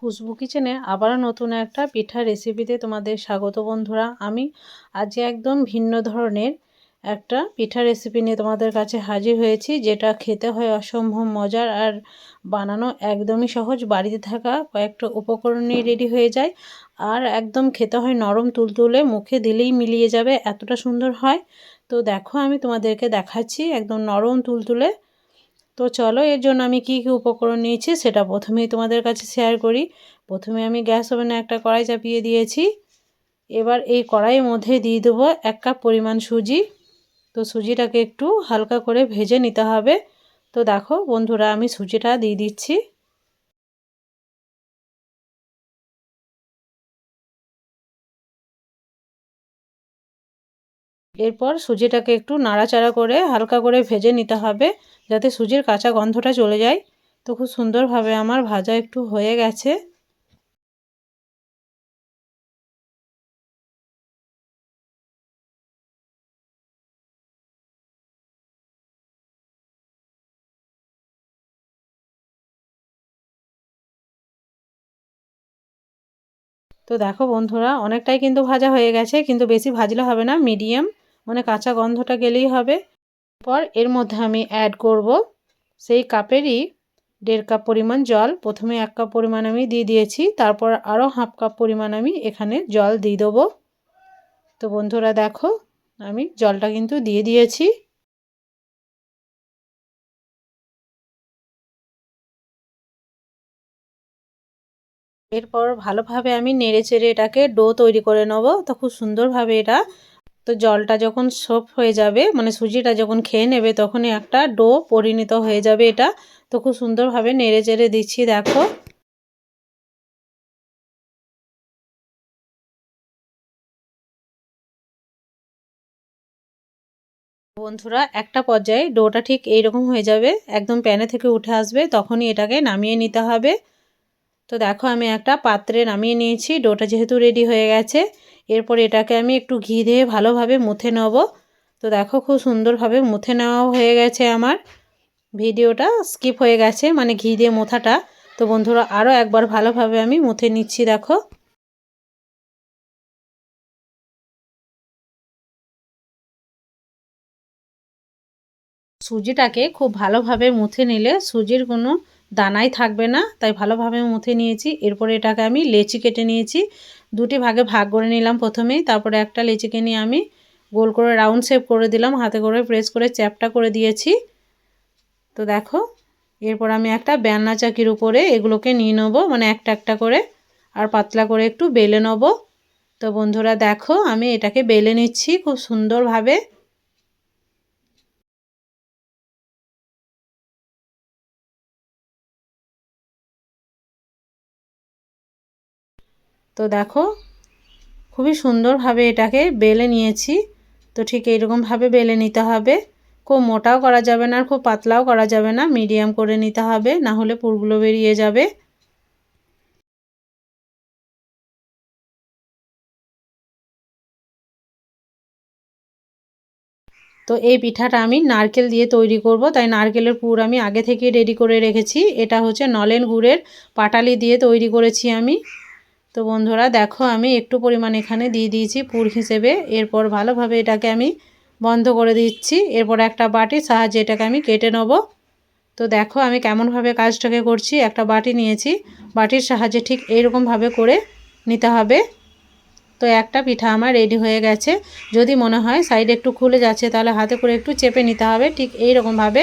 খুশবু কিচেনে আবারও নতুন একটা পিঠা রেসিপিতে তোমাদের স্বাগত বন্ধুরা। আমি আজ একদম ভিন্ন ধরনের একটা পিঠা রেসিপি নিয়ে তোমাদের কাছে হাজির হয়েছি, যেটা খেতে হয় অসম্ভব মজার আর বানানো একদমই সহজ। বাড়িতে থাকা কয়েকটা উপকরণ নিয়ে রেডি হয়ে যায় আর একদম খেতে হয় নরম তুলতুলে, মুখে দিলেই মিলিয়ে যাবে, এতটা সুন্দর হয়। তো দেখো আমি তোমাদেরকে দেখাচ্ছি একদম নরম তুলতুলে। তো চলো এর জন্য আমি কি কি উপকরণ নিয়েছি সেটা প্রথমেই তোমাদের কাছে শেয়ার করি। প্রথমে আমি গ্যাস ওভেনে একটা কড়াই চাপিয়ে দিয়েছি। এবার এই কড়াইয়ের মধ্যে দিয়ে দেবো 1 কাপ পরিমাণ সুজি। তো সুজিটাকে একটু হালকা করে ভেজে নিতে হবে। তো দেখো বন্ধুরা আমি সুজিটা দিয়ে দিচ্ছি। এরপর সুজিটাকে একটু নাড়াচাড়া করে হালকা করে ভেজে নিতে হবে, যাতে সুজির কাঁচা গন্ধটা চলে যায়। তো খুব সুন্দরভাবে আমার ভাজা একটু হয়ে গেছে। তো দেখো বন্ধুরা অনেকটাই কিন্তু ভাজা হয়ে গেছে, কিন্তু বেশি ভাজলে হবে না, মিডিয়াম মানে কাঁচা গন্ধটা গেলেই হবে। পর এর মধ্যে আমি অ্যাড করব সেই কাপেরই 1.5 কাপ পরিমাণ জল। প্রথমে 1 কাপ পরিমাণ আমি দিয়ে দিয়েছি, তারপর আরও হাফ কাপ পরিমাণ আমি এখানে জল দিয়ে দেবো। তো বন্ধুরা দেখো আমি জলটা কিন্তু দিয়ে দিয়েছি। এরপর ভালোভাবে আমি নেড়ে চেড়ে এটাকে ডো তৈরি করে নেবো। তো খুব সুন্দরভাবে এটা, তো জলটা যখন সোপ হয়ে যাবে মানে সুজিটা যখন খেয়ে নেবে তখনই একটা ডো পরিণত হয়ে যাবে এটা। তো খুব সুন্দরভাবে নেড়ে চেড়ে দিচ্ছি দেখো। বন্ধুরা একটা পর্যায়ে ডোটা ঠিক এইরকম হয়ে যাবে, একদম প্যানে থেকে উঠে আসবে, তখনই এটাকে নামিয়ে নিতে হবে। তো দেখো আমি একটা পাত্রে নামিয়ে নিয়েছি, ডোটা যেহেতু রেডি হয়ে গেছে। এরপর এটাকে আমি একটু ঘি দিয়ে ভালোভাবে মুথে নেব। তো দেখো খুব সুন্দরভাবে মুথে নেওয়া হয়ে গেছে আমার। ভিডিওটা স্কিপ হয়ে গেছে মানে ঘি দিয়ে মোথাটা। তো বন্ধুরা আরও একবার ভালোভাবে আমি মুথে নিচ্ছি দেখো। সুজিটাকে খুব ভালোভাবে মুথে নিলে সুজির কোনো দানাই থাকবে না, তাই ভালোভাবে মুথে নিয়েছি। এরপরে এটাকে আমি লেচি কেটে নিয়েছি, দুটি ভাগে ভাগ করে নিলাম প্রথমেই। তারপরে একটা লেচিকে নিয়ে আমি গোল করে রাউন্ড শেপ করে দিলাম, হাতে করে প্রেস করে চ্যাপটা করে দিয়েছি। তো দেখো এরপর আমি একটা বেলনা চাকির উপরে এগুলোকে নিয়ে নেবো, মানে একটা একটা করে, আর পাতলা করে একটু বেলে নেবো। তো বন্ধুরা দেখো আমি এটাকে বেলে নিচ্ছি খুব সুন্দরভাবে। তো দেখো খুবই সুন্দরভাবে এটাকে বেলে নিয়েছি। তো ঠিক এইরকমভাবে বেলে নিতে হবে, খুব মোটাও করা যাবে না আর খুব পাতলাও করা যাবে না, মিডিয়াম করে নিতে হবে, না হলে পুরগুলো বেরিয়ে যাবে। তো এই পিঠাটা আমি নারকেল দিয়ে তৈরি করব, তাই নারকেলের পুর আমি আগে থেকে রেডি করে রেখেছি। এটা হচ্ছে নলেন গুড়ের পাটালি দিয়ে তৈরি করেছি আমি। তো বন্ধুরা দেখো আমি একটু পরিমাণ এখানে দিয়ে দিয়েছি পুর হিসেবে। এরপর ভালোভাবে এটাকে আমি বন্ধ করে দিচ্ছি। এরপর একটা বাটির সাহায্যে এটাকে আমি কেটে নেব। তো দেখো আমি কেমনভাবে কাজটাকে করছি, একটা বাটি নিয়েছি, বাটির সাহায্যে ঠিক এইরকমভাবে করে নিতে হবে। তো একটা পিঠা আমার রেডি হয়ে গেছে। যদি মনে হয় সাইডে একটু খুলে যাচ্ছে তাহলে হাতে করে একটু চেপে নিতে হবে, ঠিক এইরকমভাবে।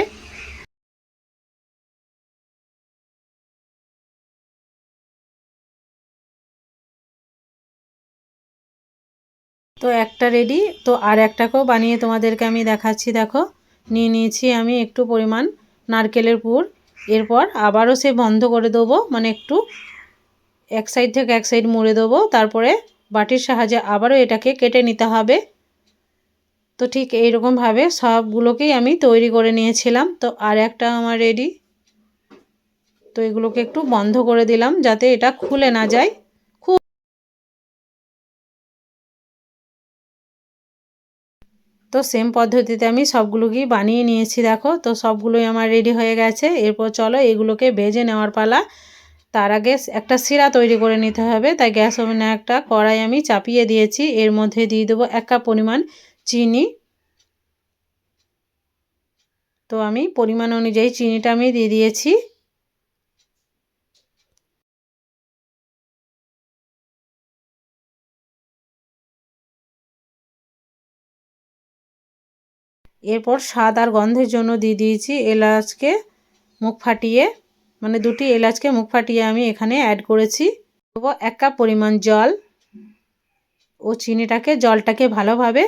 তো একটা রেডি, তো আর একটাকেও বানিয়ে তোমাদেরকে আমি দেখাচ্ছি দেখো। নিয়ে নিয়েছি আমি একটু পরিমাণ নারকেলের পুর। এরপর আবারও সে বন্ধ করে দেবো, মানে একটু এক সাইড থেকে এক সাইড মুড়ে দেবো, তারপরে বাটির সাহায্যে আবারও এটাকে কেটে নিতে হবে। তো ঠিক এইরকমভাবে সবগুলোকেই আমি তৈরি করে নিয়েছিলাম। তো আর একটা আমার রেডি। তো এগুলোকে একটু বন্ধ করে দিলাম যাতে এটা খুলে না যায়। খুব তো সেম পদ্ধতিতে আমি সবগুলোকেই বানিয়ে নিয়েছি দেখো। তো সবগুলোই আমার রেডি হয়ে গেছে। এরপর চলো এগুলোকে ভেজে নেওয়ার পালা। তার আগে একটা শিরা তৈরি করে নিতে হবে। তাই গ্যাস ওভেনে একটা কড়াই আমি চাপিয়ে দিয়েছি। এর মধ্যে দিয়ে দেবো 1 কাপ পরিমাণ চিনি। তো আমি পরিমাণ অনুযায়ী চিনিটা আমি দিয়ে দিয়েছি। এরপর স্বাদ আর গন্ধের জন্য দিয়ে দিয়েছি এলাচকে মুখ ফাটিয়ে, মানে 2টি এলাচকে মুখ ফাটিয়ে আমি এখানে অ্যাড করেছি। দেবো 1 কাপ পরিমাণ জল ও চিনিটাকে জলটাকে ভালোভাবে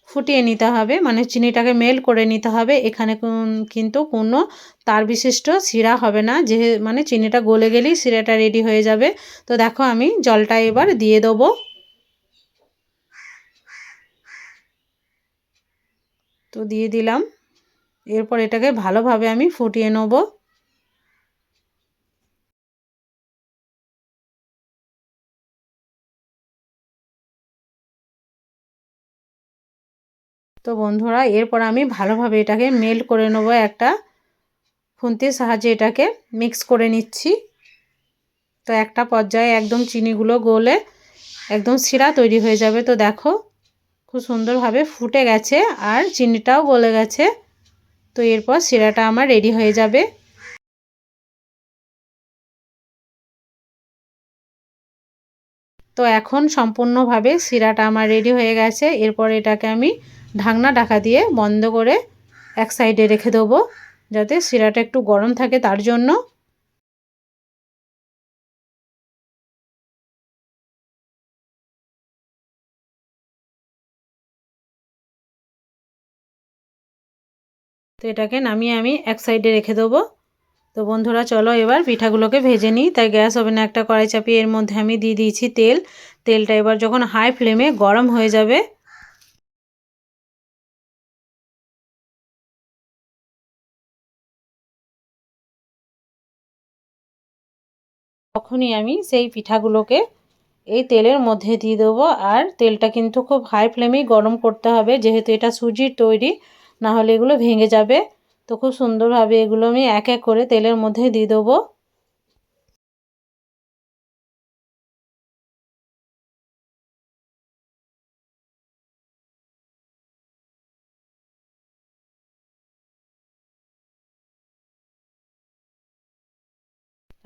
ফুটিয়ে নিতে হবে, মানে চিনিটাকে মেল্ট করে নিতে হবে। এখানে কিন্তু কোনো তার বিশিষ্ট শিরা হবে না, মানে চিনিটা গলে গেলেই শিরাটা রেডি হয়ে যাবে। তো দেখো আমি জলটা এবার দিয়ে দেবো। তো দিয়ে দিলাম। এরপর এটাকে ভালোভাবে আমি ফুটিয়ে নেব। তো বন্ধুরা এরপর আমি ভালোভাবে এটাকে মেল্ট করে নেব, একটা খুন্তির সাহায্যে এটাকে মিক্স করে নিচ্ছি। তো একটা পর্যায়ে একদম চিনিগুলো গলে একদম শিরা তৈরি হয়ে যাবে। তো দেখো খুব সুন্দরভাবে ফুটে গেছে আর চিনিটাও গলে গেছে। তো এরপর শিরাটা আমার রেডি হয়ে যাবে। তো এখন সম্পূর্ণভাবে শিরাটা আমার রেডি হয়ে গেছে। এরপর এটাকে আমি ঢাকা দিয়ে বন্ধ করে এক সাইডে রেখে দেবো, যাতে শিরাটা একটু গরম থাকে তার জন্য। তো এটাকে নামিয়ে আমি এক সাইডে রেখে দেবো। তো বন্ধুরা চলো এবার পিঠাগুলোকে ভেজে নিই। তাই গ্যাস ওভেনে একটা কড়াই চাপিয়ে এর মধ্যে আমি দিয়ে দিয়েছি তেল। তেলটা এবার যখন হাই ফ্লেমে গরম হয়ে যাবে, তখনই আমি সেই পিঠাগুলোকে এই তেলের মধ্যে দিয়ে দেবো। আর তেলটা কিন্তু খুব হাই ফ্লেমেই গরম করতে হবে, যেহেতু এটা সুজির তৈরি, না হলে এগুলো ভেঙে যাবে। তো খুব সুন্দরভাবে এগুলো আমি এক এক করে তেলের মধ্যে দিয়ে দেবো।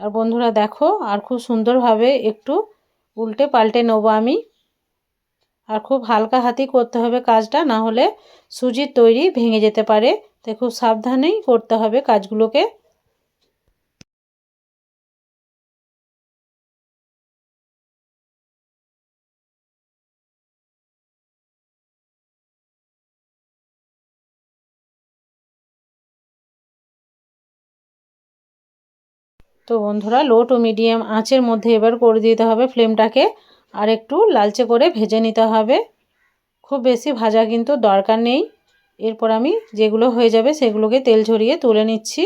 আর বন্ধুরা দেখো আর খুব সুন্দরভাবে একটু উল্টে পাল্টে নেবো আমি। আর খুব হালকা হাতেই করতে হবে কাজটা, না হলে সুজির তৈরি ভেঙে যেতে পারে। তাই খুব সাবধানেই করতে হবে কাজগুলোকে। তো বন্ধুরা লো টু মিডিয়াম আঁচের মধ্যে এবার করে দিতে হবে ফ্লেমটাকে, আর একটু লালচে করে ভেজে নিতে হবে। খুব বেশি ভাজা কিন্তু দরকার নেই। এরপর আমি যেগুলো হয়ে যাবে সেগুলোকে তেল ঝরিয়ে তুলে নিচ্ছি।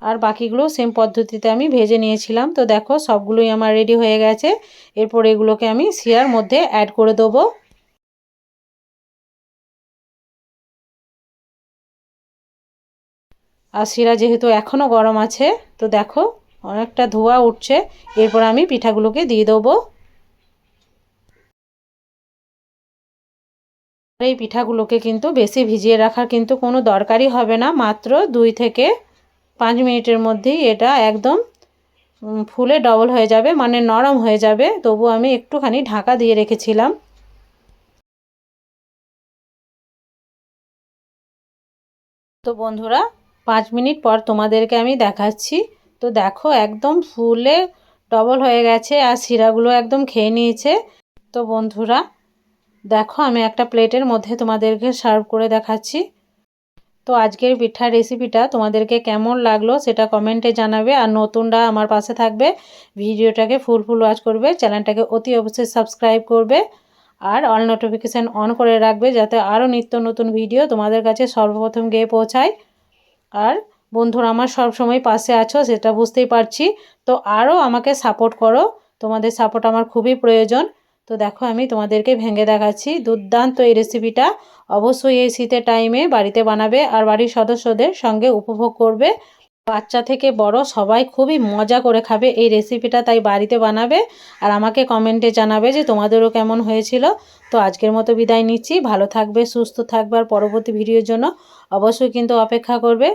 আর বাকিগুলো সেম পদ্ধতিতে আমি ভেজে নিয়েছিলাম। তো দেখো সবগুলোই আমার রেডি হয়ে গেছে। এরপর এগুলোকে আমি শিরার মধ্যে অ্যাড করে দেবো। আর শিরা যেহেতু এখনও গরম আছে, তো দেখো অনেকটা ধোঁয়া উঠছে। এরপর আমি পিঠাগুলোকে দিয়ে দেবো। এই পিঠাগুলোকে কিন্তু বেশি ভিজিয়ে রাখার কিন্তু কোনো দরকারই হবে না। মাত্র 2 থেকে 5 মিনিটের মধ্যেই এটা একদম ফুলে ডবল হয়ে যাবে, মানে নরম হয়ে যাবে। তবু আমি একটুখানি ঢাকা দিয়ে রেখেছিলাম। তো বন্ধুরা 5 মিনিট পর তোমাদেরকে আমি দেখাচ্ছি। তো দেখো একদম ফুলে ডবল হয়ে গেছে আর শিরাগুলো একদম খেয়ে নিয়েছে। তো বন্ধুরা দেখো আমি একটা প্লেটের মধ্যে তোমাদেরকে সার্ভ করে দেখাচ্ছি। তো আজকের পিঠার রেসিপিটা তোমাদেরকে কেমন লাগলো সেটা কমেন্টে জানাবে। আর নতুনরা আমার পাশে থাকবে, ভিডিওটাকে ফুল ওয়াচ করবে, চ্যানেলটাকে অতি অবশ্যই সাবস্ক্রাইব করবে আর অল নোটিফিকেশান অন করে রাখবে, যাতে আরও নিত্য নতুন ভিডিও তোমাদের কাছে সর্বপ্রথম গিয়ে পৌঁছায়। আর বন্ধুরা আমার সব সময় পাশে আছো সেটা বুঝতেই পারছি। তো আরও আমাকে সাপোর্ট করো, তোমাদের সাপোর্ট আমার খুবই প্রয়োজন। তো দেখো আমি তোমাদেরকে ভেঙে দেখাচ্ছি। দুর্দান্ত এই রেসিপিটা, অবশ্যই এই শীতের টাইমে বাড়িতে বানাবে আর বাড়ির সদস্যদের সঙ্গে উপভোগ করবে। বাচ্চা থেকে বড় সবাই খুবই মজা করে খাবে এই রেসিপিটা, তাই বাড়িতে বানাবে আর আমাকে কমেন্টে জানাবে যে তোমাদেরও কেমন হয়েছিল। তো আজকের মতো বিদায় নিচ্ছি। ভালো থাকবে, সুস্থ থাকবে আর পরবর্তী ভিডিওর জন্য অবশ্যই কিন্তু অপেক্ষা করবে।